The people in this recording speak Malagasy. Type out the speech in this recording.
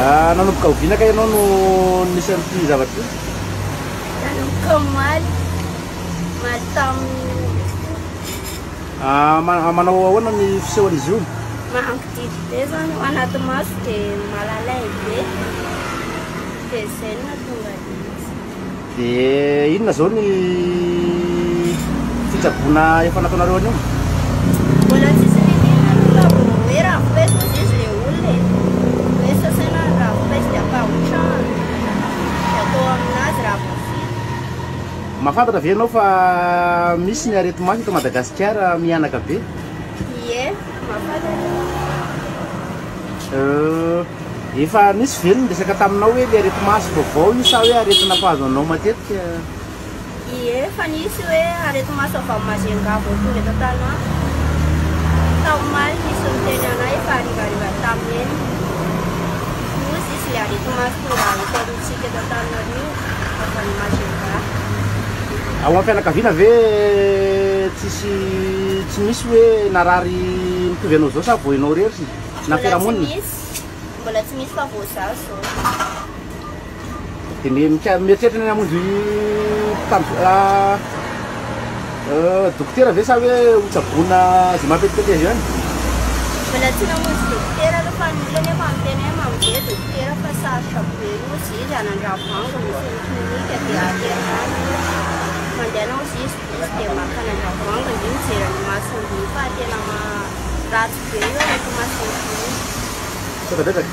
nanomboka oviana ka ianao no nisy an'ity zavatra io? Nanomboka omaly manao ahoana ny fisehoan'izy io? mangididy be zany ao anaty maso dia malalay be dia izay no nahatonga izy. Dia inona zao ny fitsaboana efa nataonareo anio? Mbola tsisy ninina aloha hoe raha voesy izy ilay olona hoe sasaina raha voesy dia ampahotrahana dia atao aminazy raha voafily. Mahafantatra ve ianao fa misy ny areti-maso eto Madagasikara mianaka be? Ie, mahafantatra. Efa nisy ve niresaka taminao hoe le areti-maso vaovao io sa hoe aretina mpahazo anao matetika? Ie, fa nisy hoe areti-maso avy amin'ny Majunga vao tonga eto Tanoha. Taomaly nisy miteny anay efa harivariva taminy eny. Moa sisy le areti-maso tonga eto amintsika eto Antananarivo avy amin'ny Majunga. Ao amin'ny fianakaviana ve tsy misy hoe narary mitovy anao zao sa voinao rery na fiarahamonina? Mbola tsy misy fa vao zaho zao. Dia mieritreritry ny hamonjy dokotera ve sa hoe hotsaboana zay mampetipety azy ihany? Mbola tsy namonjy dokotera aloha fa nilany efa miteny hoe mamonjy dokotera fa sarotra be loatra izy anandravoango misy klinika dia aterana mandeha anao izy dia maka anandravoango dia mijery ny masony fa tena ratsy be io areti-masony. Saka betaka.